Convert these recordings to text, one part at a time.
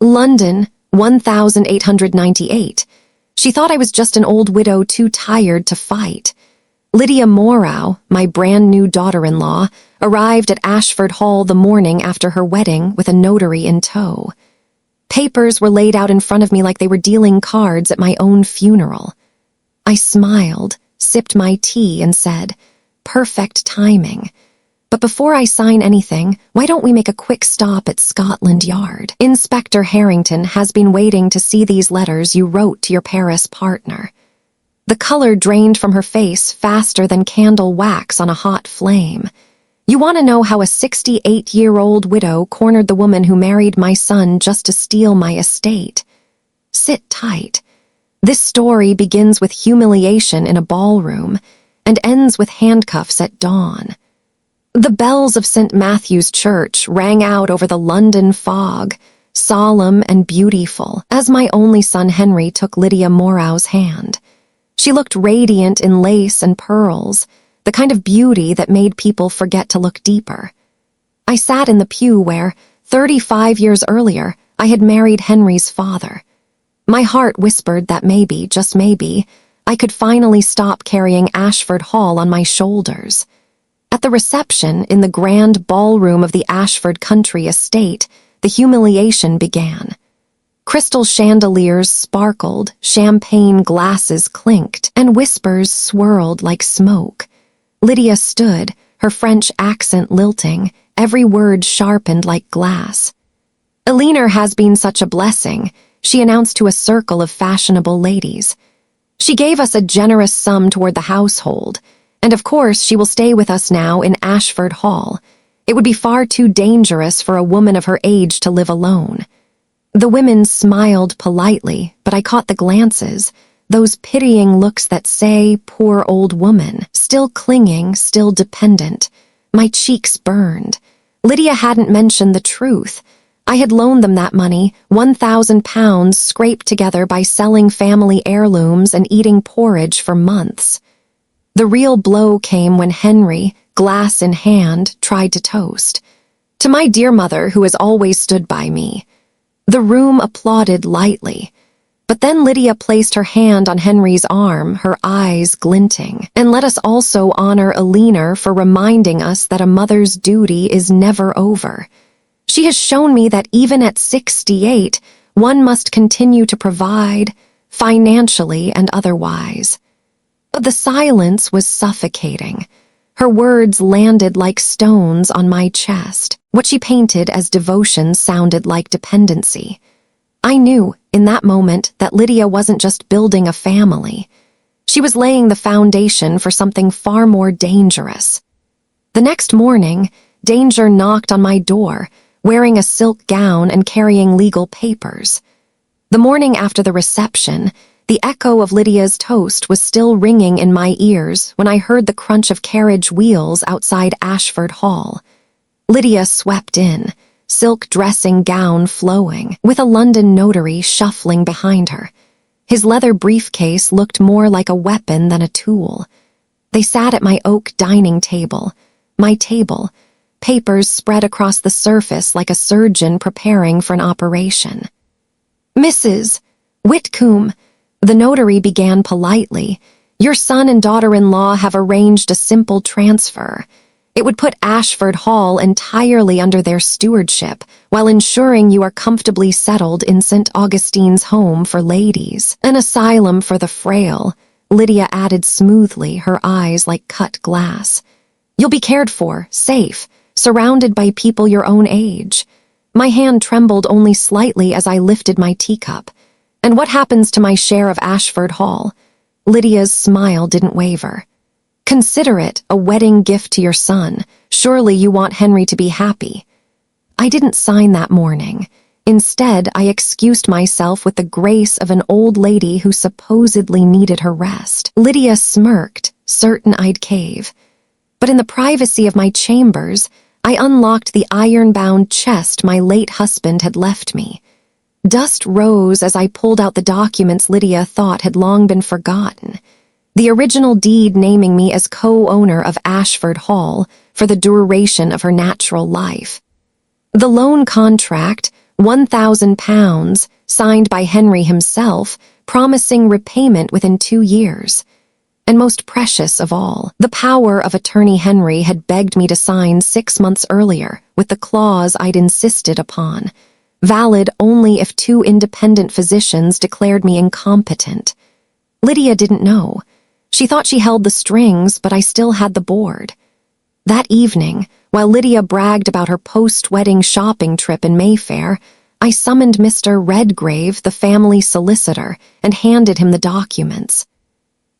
London, 1898. She thought I was just an old widow too tired to fight. Lydia Moreau, my brand-new daughter-in-law, arrived at Ashford Hall the morning after her wedding with a notary in tow. Papers were laid out in front of me like they were dealing cards at my own funeral. I smiled, sipped my tea, and said, "Perfect timing. But before I sign anything, why don't we make a quick stop at Scotland Yard? Inspector Harrington has been waiting to see these letters you wrote to your Paris partner." The color drained from her face faster than candle wax on a hot flame. "You want to know how a 68-year-old widow cornered the woman who married my son just to steal my estate? Sit tight. This story begins with humiliation in a ballroom and ends with handcuffs at dawn. The bells of St. Matthew's Church rang out over the London fog, solemn and beautiful, as my only son Henry took Lydia Moreau's hand. She looked radiant in lace and pearls, the kind of beauty that made people forget to look deeper. I sat in the pew where, 35 years earlier, I had married Henry's father. My heart whispered that maybe, just maybe, I could finally stop carrying Ashford Hall on my shoulders. At the reception in the grand ballroom of the Ashford country estate, the humiliation began. Crystal chandeliers sparkled, champagne glasses clinked, and whispers swirled like smoke. Lydia stood, her French accent lilting, every word sharpened like glass. "Eleanor has been such a blessing," she announced to a circle of fashionable ladies. "She gave us a generous sum toward the household, and of course she will stay with us now in Ashford Hall. It would be far too dangerous for a woman of her age to live alone." The women smiled politely, but I caught the glances, those pitying looks that say, "Poor old woman," still clinging, still dependent. My cheeks burned. Lydia hadn't mentioned the truth. I had loaned them that money, £1,000 scraped together by selling family heirlooms and eating porridge for months. The real blow came when Henry, glass in hand, tried to toast. "To my dear mother, who has always stood by me." The room applauded lightly, but then Lydia placed her hand on Henry's arm, her eyes glinting. "And let us also honor Eleanor for reminding us that a mother's duty is never over. She has shown me that even at 68, one must continue to provide, financially and otherwise." But the silence was suffocating. Her words landed like stones on my chest. What she painted as devotion sounded like dependency. I knew, in that moment, that Lydia wasn't just building a family. She was laying the foundation for something far more dangerous. The next morning, danger knocked on my door, wearing a silk gown and carrying legal papers. The morning after the reception, the echo of Lydia's toast was still ringing in my ears when I heard the crunch of carriage wheels outside Ashford Hall. Lydia swept in, silk dressing gown flowing, with a London notary shuffling behind her. His leather briefcase looked more like a weapon than a tool. They sat at my oak dining table, my table, papers spread across the surface like a surgeon preparing for an operation. "Mrs. Whitcomb," the notary began politely, "your son and daughter-in-law have arranged a simple transfer. It would put Ashford Hall entirely under their stewardship, while ensuring you are comfortably settled in St. Augustine's home for ladies. An asylum for the frail," Lydia added smoothly, her eyes like cut glass. "You'll be cared for, safe, surrounded by people your own age." My hand trembled only slightly as I lifted my teacup. "And what happens to my share of Ashford Hall?" Lydia's smile didn't waver. "Consider it a wedding gift to your son. Surely you want Henry to be happy." I didn't sign that morning. Instead, I excused myself with the grace of an old lady who supposedly needed her rest. Lydia smirked, certain I'd cave. But in the privacy of my chambers, I unlocked the iron-bound chest my late husband had left me. Dust rose as I pulled out the documents Lydia thought had long been forgotten. The original deed naming me as co-owner of Ashford Hall for the duration of her natural life. The loan contract, £1,000, signed by Henry himself, promising repayment within 2 years. And most precious of all, the power of attorney Henry had begged me to sign 6 months earlier with the clause I'd insisted upon, valid only if 2 independent physicians declared me incompetent. Lydia didn't know. She thought she held the strings, but I still had the board. That evening, while Lydia bragged about her post-wedding shopping trip in Mayfair, I summoned Mr. Redgrave, the family solicitor, and handed him the documents.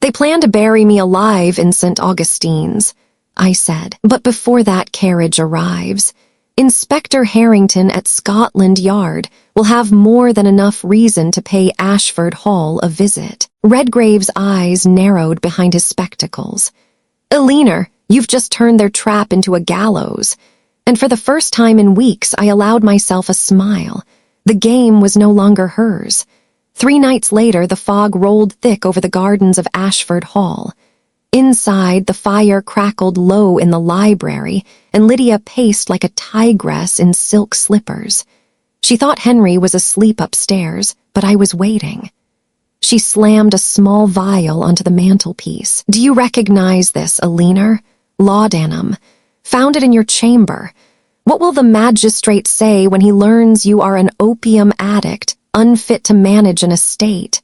"They plan to bury me alive in St. Augustine's," I said, "but before that carriage arrives, Inspector Harrington at Scotland Yard will have more than enough reason to pay Ashford Hall a visit." Redgrave's eyes narrowed behind his spectacles. "Eleanor, you've just turned their trap into a gallows." And for the first time in weeks, I allowed myself a smile. The game was no longer hers. 3 nights later, the fog rolled thick over the gardens of Ashford Hall. Inside, the fire crackled low in the library, and Lydia paced like a tigress in silk slippers. She thought Henry was asleep upstairs, but I was waiting. She slammed a small vial onto the mantelpiece. "Do you recognize this, Eleanor? Laudanum. Found it in your chamber. What will the magistrate say when he learns you are an opium addict, unfit to manage an estate?"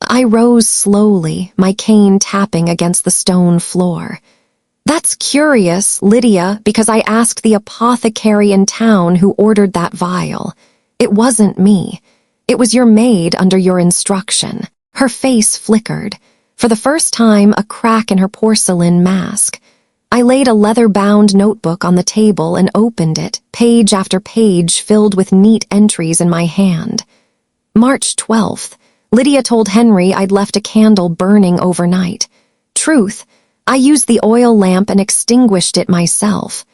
I rose slowly, my cane tapping against the stone floor. "That's curious, Lydia, because I asked the apothecary in town who ordered that vial. It wasn't me. It was your maid under your instruction." Her face flickered. For the first time, a crack in her porcelain mask. I laid a leather-bound notebook on the table and opened it, page after page filled with neat entries in my hand. March 12th. Lydia told Henry I'd left a candle burning overnight. Truth, I used the oil lamp and extinguished it myself.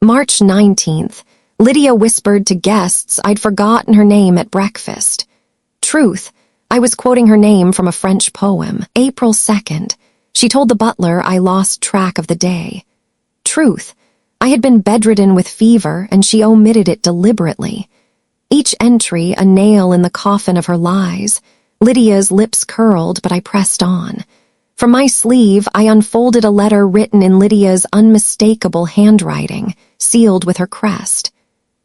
March 19th. Lydia whispered to guests I'd forgotten her name at breakfast. Truth, I was quoting her name from a French poem. April 2nd. She told the butler I lost track of the day. Truth, I had been bedridden with fever and she omitted it deliberately. Each entry a nail in the coffin of her lies. Lydia's lips curled, but I pressed on. From my sleeve, I unfolded a letter written in Lydia's unmistakable handwriting, sealed with her crest.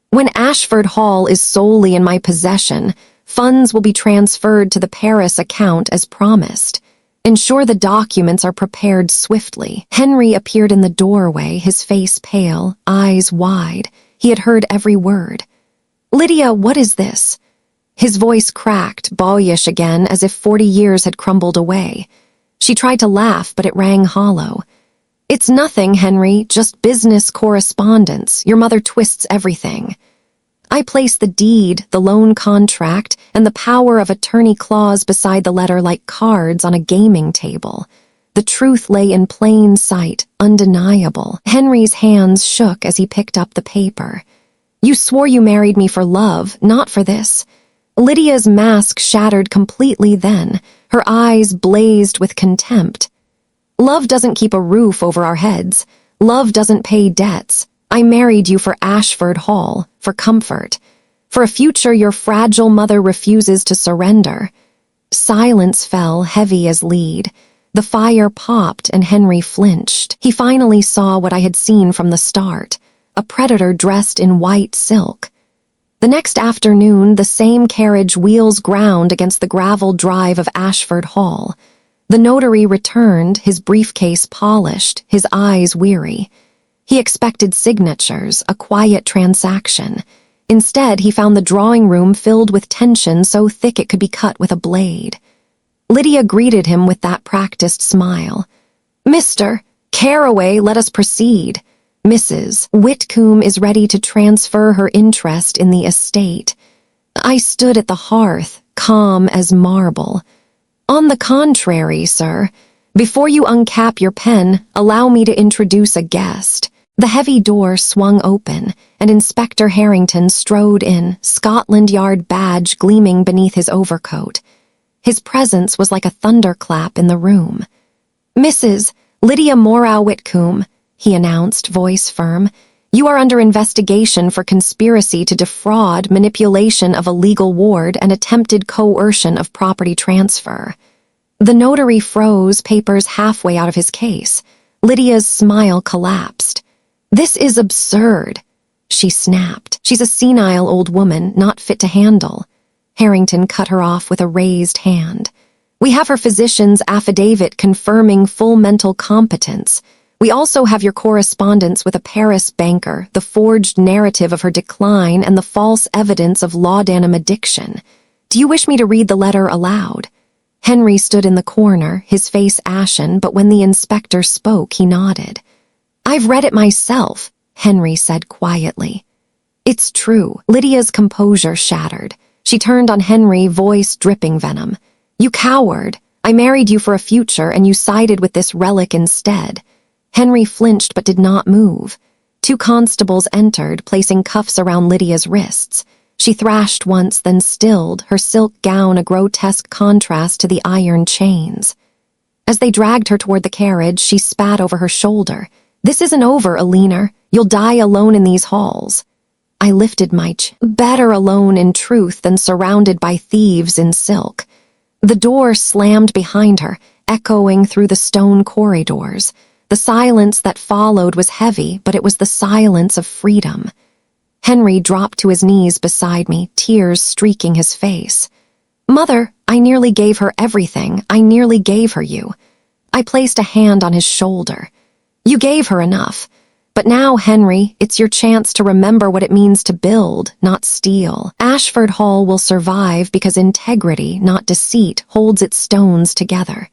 "When Ashford Hall is solely in my possession, funds will be transferred to the Paris account as promised. Ensure the documents are prepared swiftly." Henry appeared in the doorway, his face pale, eyes wide. He had heard every word. "Lydia, what is this?" His voice cracked, boyish again, as if 40 years had crumbled away. She tried to laugh, but it rang hollow. "It's nothing, Henry, just business correspondence. Your mother twists everything." I placed the deed, the loan contract, and the power of attorney clause beside the letter like cards on a gaming table. The truth lay in plain sight, undeniable. Henry's hands shook as he picked up the paper. "You swore you married me for love, not for this." Lydia's mask shattered completely then. Her eyes blazed with contempt. "Love doesn't keep a roof over our heads. Love doesn't pay debts. I married you for Ashford Hall, for comfort. For a future your fragile mother refuses to surrender." Silence fell, heavy as lead. The fire popped and Henry flinched. He finally saw what I had seen from the start, a predator dressed in white silk. The next afternoon, the same carriage wheels ground against the gravel drive of Ashford Hall. The notary returned, his briefcase polished, his eyes weary. He expected signatures, a quiet transaction. Instead, he found the drawing room filled with tension so thick it could be cut with a blade. Lydia greeted him with that practiced smile. "Mr. Caraway, let us proceed. Mrs. Whitcomb is ready to transfer her interest in the estate." I stood at the hearth, calm as marble. "On the contrary, sir. Before you uncap your pen, allow me to introduce a guest." The heavy door swung open, and Inspector Harrington strode in, Scotland Yard badge gleaming beneath his overcoat. His presence was like a thunderclap in the room. "Mrs. Lydia Moreau Whitcomb," he announced, voice firm. You are under investigation for conspiracy to defraud, manipulation of a legal ward, and attempted coercion of property transfer." The notary froze, papers halfway out of his case. Lydia's smile collapsed. "This is absurd," she snapped. "She's a senile old woman, not fit to handle." Harrington cut her off with a raised hand. "We have her physician's affidavit confirming full mental competence. We also have your correspondence with a Paris banker, the forged narrative of her decline, and the false evidence of laudanum addiction. Do you wish me to read the letter aloud?" Henry stood in the corner, his face ashen, but when the inspector spoke, he nodded. "I've read it myself," Henry said quietly. "It's true." Lydia's composure shattered. She turned on Henry, voice dripping venom. "You coward! I married you for a future, and you sided with this relic instead." Henry flinched but did not move. 2 constables entered, placing cuffs around Lydia's wrists. She thrashed once, then stilled, her silk gown a grotesque contrast to the iron chains. As they dragged her toward the carriage, she spat over her shoulder. "This isn't over, Alina. You'll die alone in these halls." I lifted my chin. Better alone in truth than surrounded by thieves in silk. The door slammed behind her, echoing through the stone corridors. The silence that followed was heavy, but it was the silence of freedom. Henry dropped to his knees beside me, tears streaking his face. "Mother, I nearly gave her everything. I nearly gave her you." I placed a hand on his shoulder. "You gave her enough. But now, Henry, it's your chance to remember what it means to build, not steal. Ashford Hall will survive because integrity, not deceit, holds its stones together."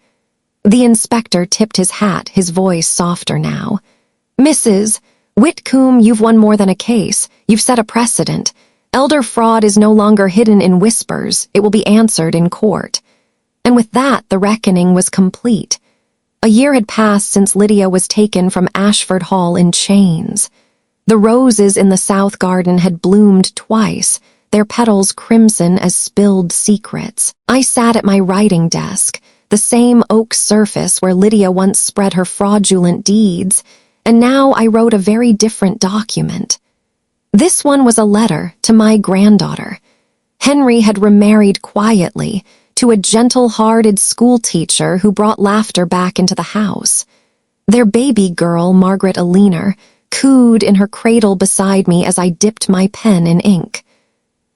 The inspector tipped his hat, his voice softer now. "Mrs. Whitcomb, you've won more than a case. You've set a precedent. Elder fraud is no longer hidden in whispers. It will be answered in court." And with that, the reckoning was complete. A year had passed since Lydia was taken from Ashford Hall in chains. The roses in the south garden had bloomed twice, their petals crimson as spilled secrets. I sat at my writing desk, the same oak surface where Lydia once spread her fraudulent deeds, and now I wrote a very different document. This one was a letter to my granddaughter. Henry had remarried quietly to a gentle-hearted schoolteacher who brought laughter back into the house. Their baby girl, Margaret Alina, cooed in her cradle beside me as I dipped my pen in ink.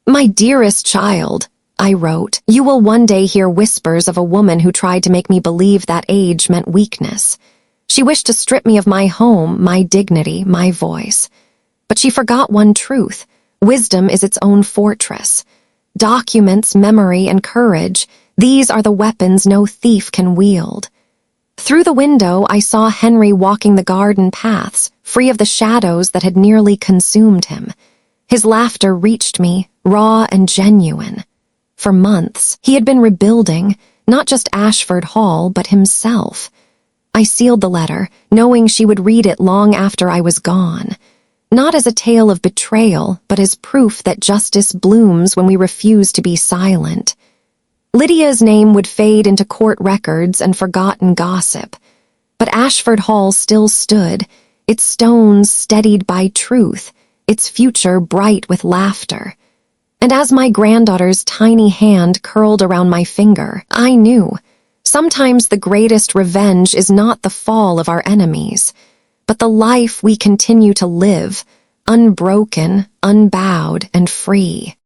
"My dearest child," I wrote, "you will one day hear whispers of a woman who tried to make me believe that age meant weakness. She wished to strip me of my home, my dignity, my voice. But she forgot one truth. Wisdom is its own fortress. Documents, memory, and courage, these are the weapons no thief can wield." Through the window, I saw Henry walking the garden paths, free of the shadows that had nearly consumed him. His laughter reached me, raw and genuine. For months, he had been rebuilding, not just Ashford Hall, but himself. I sealed the letter, knowing she would read it long after I was gone. Not as a tale of betrayal, but as proof that justice blooms when we refuse to be silent. Lydia's name would fade into court records and forgotten gossip. But Ashford Hall still stood, its stones steadied by truth, its future bright with laughter. And as my granddaughter's tiny hand curled around my finger, I knew, sometimes the greatest revenge is not the fall of our enemies, but the life we continue to live, unbroken, unbowed, and free.